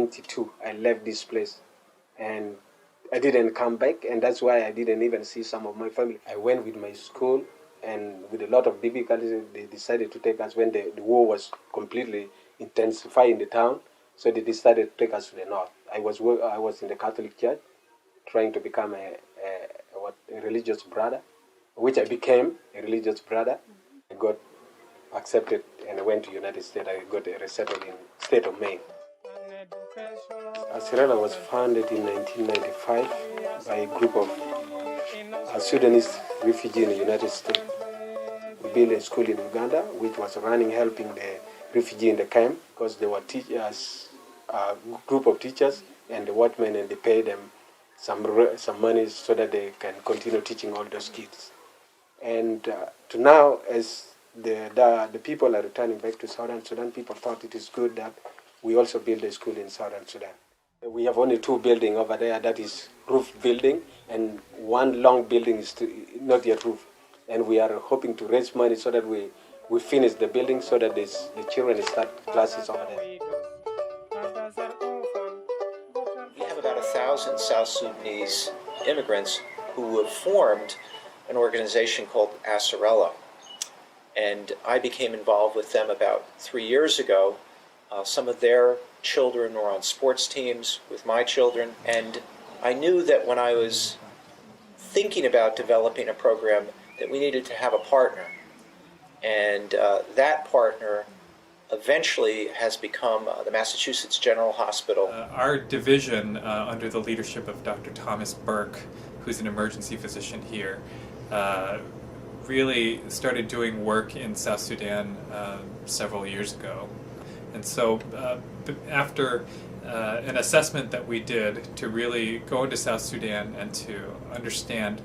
1992, I left this place, and I didn't come back, and that's why I didn't even see some of my family. I went with my school, and with a lot of difficulties, they decided to take us when the war was completely intensified in the town, so they decided to take us to the north. I was in the Catholic Church, trying to become a religious brother, which I became a religious brother. I got accepted and I went to United States. I got resettled in state of Maine. Asirela was founded in 1995 by a group of Sudanese refugees in the United States. We built a school in Uganda, which was running, helping the refugees in the camp, because there were teachers, a group of teachers and the workmen, and they paid them some money so that they can continue teaching all those kids. And to now, as the people are returning back to Southern Sudan, people thought it is good that we also build a school in Southern Sudan. We have only 2 buildings over there, that is roof building, and one long building is not yet roof. And we are hoping to raise money so that we finish the building so that the children start classes over there. We have about 1,000 South Sudanese immigrants who have formed an organization called Asarela. And I became involved with them about 3 years ago. Some of their children were on sports teams with my children, and I knew that when I was thinking about developing a program that we needed to have a partner. And that partner eventually has become the Massachusetts General Hospital. Our division, under the leadership of Dr. Thomas Burke, who's an emergency physician here, really started doing work in South Sudan several years ago. And so after an assessment that we did to really go into South Sudan and to understand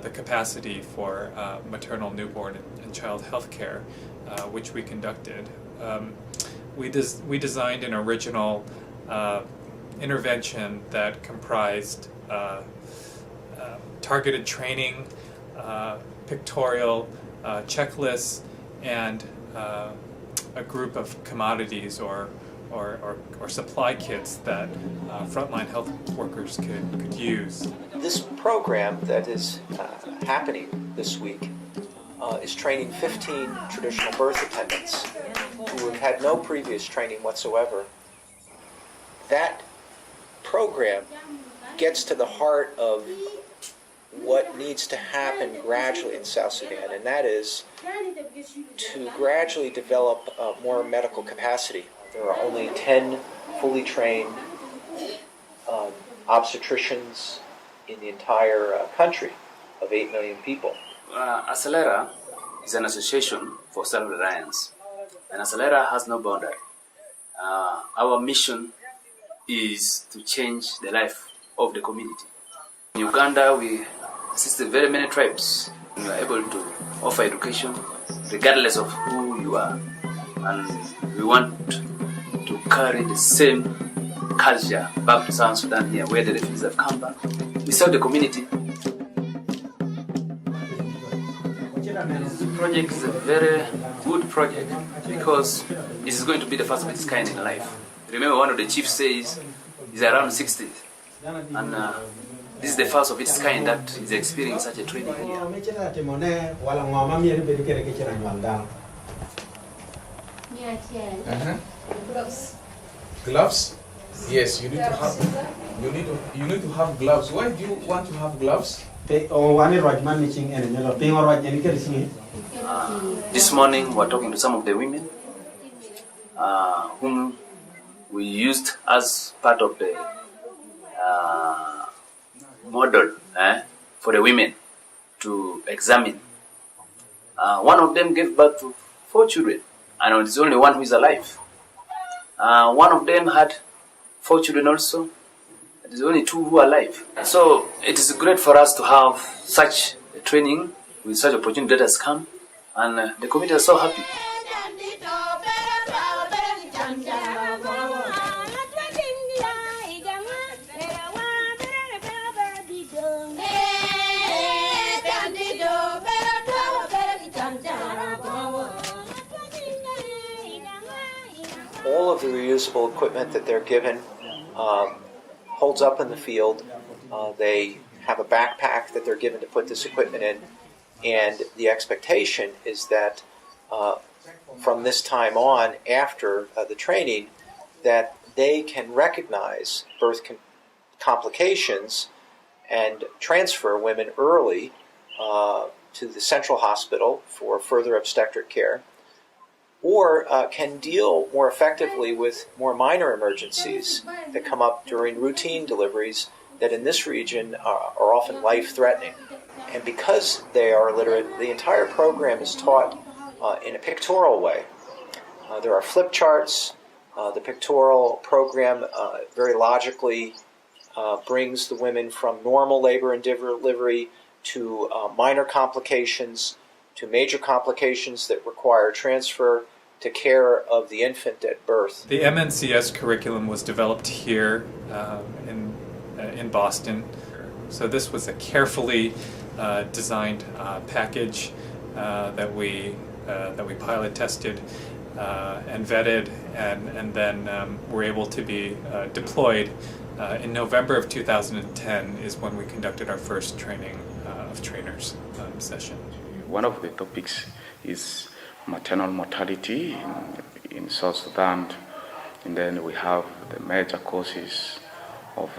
the capacity for maternal, newborn, and child health care, which we conducted, we designed an original intervention that comprised targeted training, pictorial checklists, and a group of commodities or supply kits that frontline health workers could use. This program that is happening this week is training 15 traditional birth attendants who have had no previous training whatsoever. That program gets to the heart of what needs to happen gradually in South Sudan, and that is to gradually develop more medical capacity. There are only 10 fully trained obstetricians in the entire country of 8 million people. Acelera is an association for self-reliance, and Acelera has no boundary. Our mission is to change the life of the community. In Uganda, we assisted very many tribes. We are able to offer education regardless of who you are, and we want to carry the same culture back to South Sudan here, where the refugees have come back. We serve the community. This project is a very good project because this is going to be the first of its kind in life. Remember, one of the chiefs says he's around 60, and this is the first of its kind that is experiencing such a training here. Gloves? Yes, you need to have gloves. Why do you want to have gloves? This morning we're talking to some of the women whom we used as part of the model for the women to examine. One of them gave birth to 4 children, and it's only one who is alive. One of them had 4 children also. There's only 2 who are alive. So it is great for us to have such a training with such opportunity that has come, and the community is so happy. All of the reusable equipment that they're given holds up in the field. They have a backpack that they're given to put this equipment in, and the expectation is that from this time on, after the training, that they can recognize birth complications and transfer women early to the central hospital for further obstetric care, or can deal more effectively with more minor emergencies that come up during routine deliveries that in this region are often life-threatening. And because they are illiterate, the entire program is taught in a pictorial way. There are flip charts. The pictorial program very logically brings the women from normal labor and delivery to minor complications, to major complications that require transfer to care of the infant at birth. The MNCS curriculum was developed here in Boston. So this was a carefully designed package that we pilot tested and vetted, and then were able to be deployed. In November of 2010 is when we conducted our first training of trainers session. One of the topics is maternal mortality in South Sudan, and then we have the major causes of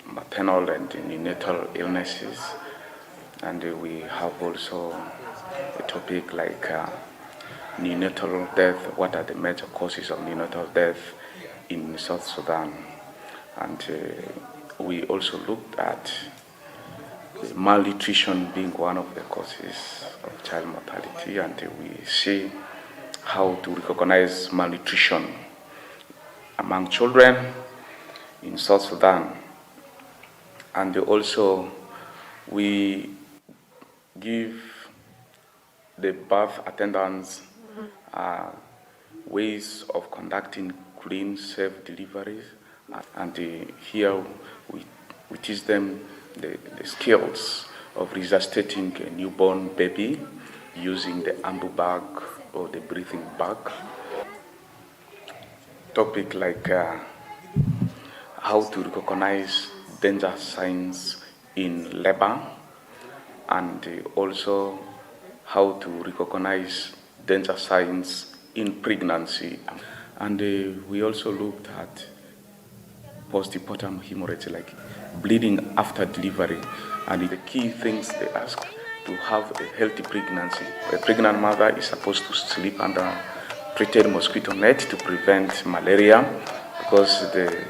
maternal and neonatal illnesses, and we have also a topic like neonatal death. What are the major causes of neonatal death in South Sudan? And we also looked at malnutrition being one of the causes of child mortality, and we see how to recognize malnutrition among children in South Sudan. And also we give the birth attendants ways of conducting clean, safe deliveries, and here we teach them the skills of resuscitating a newborn baby using the ambu bag or the breathing bag. Topic like how to recognize danger signs in labor, and also how to recognize danger signs in pregnancy. And we also looked at postpartum hemorrhage, like bleeding after delivery, and the key things they ask to have a healthy pregnancy. A pregnant mother is supposed to sleep under treated mosquito net to prevent malaria, because the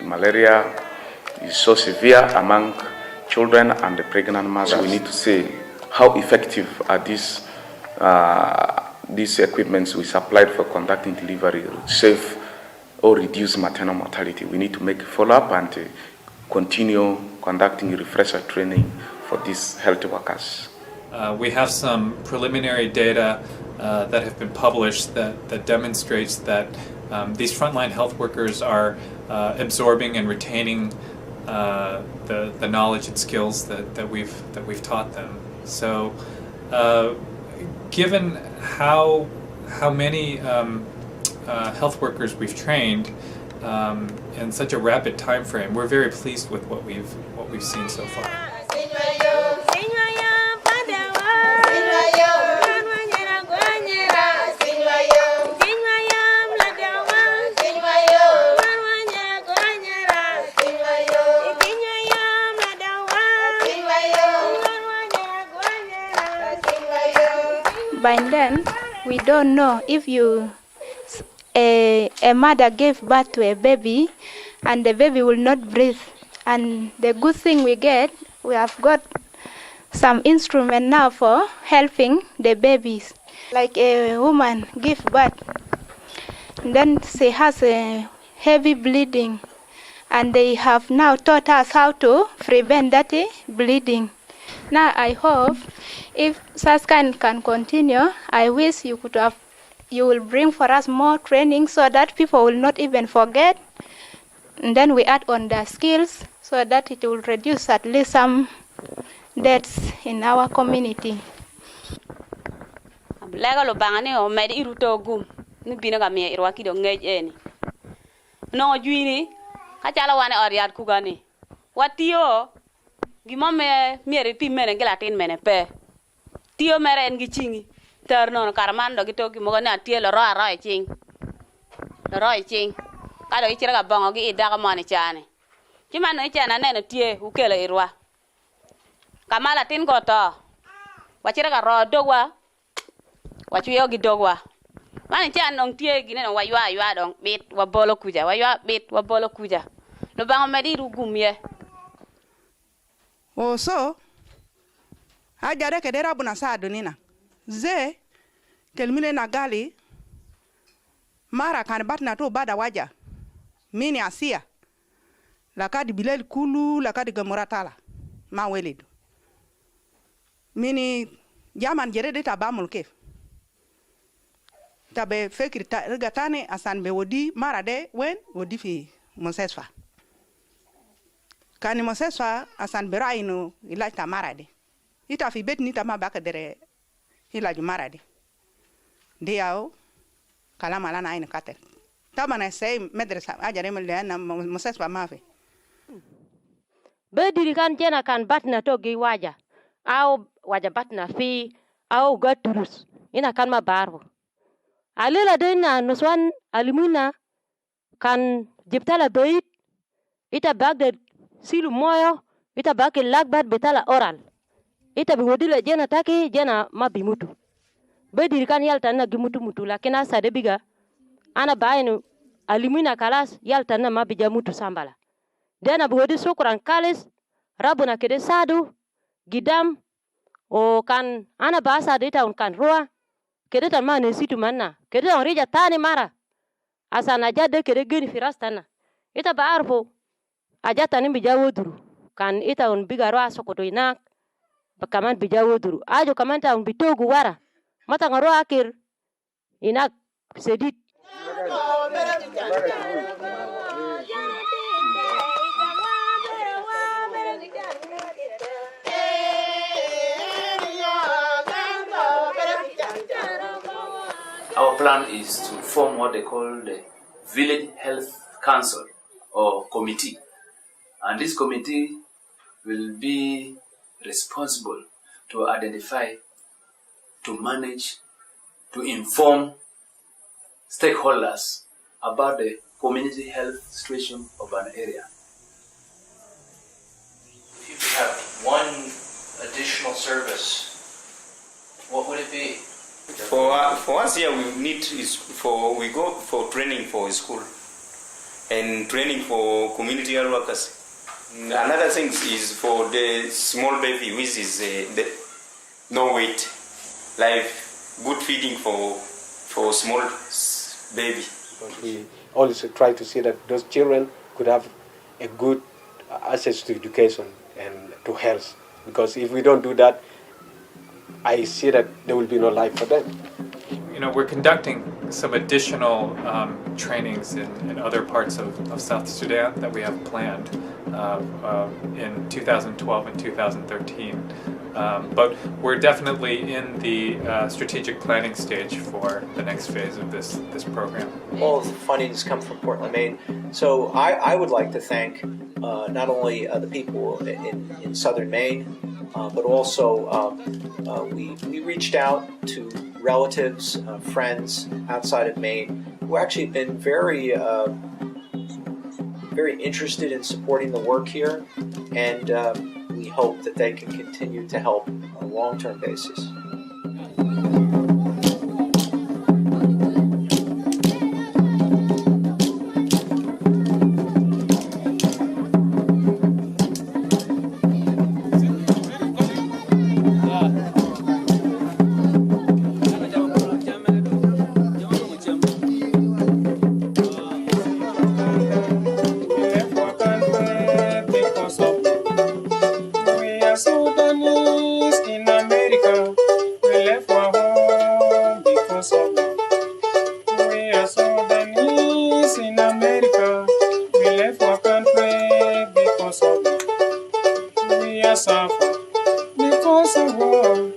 malaria is so severe among children and the pregnant mothers. We need to say how effective are these equipments we supplied for conducting delivery, safe or reduce maternal mortality. We need to make a follow-up and continue conducting refresher training for these health workers. We have some preliminary data that have been published that demonstrates that these frontline health workers are absorbing and retaining the knowledge and skills that we've taught them. So, given how many health workers we've trained in such a rapid time frame, we're very pleased with what we've seen so far. By then, we don't know if a mother gave birth to a baby and the baby will not breathe. And the good thing we have got some instrument now for helping the babies. Like a woman give birth, and then she has a heavy bleeding, and they have now taught us how to prevent that bleeding. Now I hope if such can continue, I wish you will bring for us more training so that people will not even forget. And then we add on the skills so that it will reduce at least some deaths in our community. Legalo bangane o medi iruto gum ni bina ga me irwaki do ngej eni no juini Kachala wane oriat kugani. Watio gimo me mieri pi mene gelatin mene pe. Tio mere en gichingi. Terno karmando gito gimo na tie lo ro ching. Ro ching. Kado ichira ga bongo gi idaga mani chane. Chima no ichana nene tie ukele irwa. Kamala tin ko to. Wachira ga ro dogwa. Wachuyo gi dogwa. Mani chan nong tie gine no waywa dong bit wabolo kuja. Waywa bit wabolo kuja. No bango medi rugumye. Oh so ajare kedera buna sa dunina. Ze kelmine na gali mara kan batna to bada waja. Mini asia. Lakadi bilel kulu lakadi gamuratala. Ma welidu. Mini jaman jere de tabamul kef. Tabe fekri rigatane asan be wodi mara de wen wodi fi mosesfa. Kani mosesfa asan berainu ilaj ta mara de. Ita fi bet ni tama baka dere ilaj mara de. Diao kalama lana aina kater. Tabana say medresa ajare mele na mosesfa mafi. Bediri kan jena kan batna to gi waja. Au waja batna fi au gaturus. Ina kan ma barbo. Alela dena nuswan alimuna kan jiptala beit ita bagde silu moyo ita bake lagbat betala oral ita biwodila jena taki jena mabimutu bediri kan yalta na gimutu mutu lakini asa debiga ana bainu alimuna kalas yalta na mabija mutu sambala dena biwodi sukran kalis rabuna kede sadu gidam o kan ana basa dita un kan roa kede tan ma ne situ manna kede on rija tani mara asana jade kede geni firastana ita ba arfo ajata ni bijawo duru kan ita on bigaro asokoto inak bakaman bijawo duru ajo kamanta on bitogu wara mata ngaro akir inak sedit Our plan is to form what they call the Village Health Council or committee. And this committee will be responsible to identify, to manage, to inform stakeholders about the community health situation of an area. If you could have one additional service, what would it be? For us here, we go for training for school and training for community health workers. Another thing is for the small baby, which is the no weight, life, good feeding for small baby. But we always try to see that those children could have a good access to education and to health, because if we don't do that, I see that there will be no life for them. You know, we're conducting some additional trainings in other parts of South Sudan that we have planned in 2012 and 2013. But we're definitely in the strategic planning stage for the next phase of this program. All of the fundings come from Portland, Maine. So I would like to thank not only the people in southern Maine, but also we reached out to relatives, friends outside of Maine who actually have been very interested in supporting the work here, and we hope that they can continue to help on a long-term basis. Suffer because of war.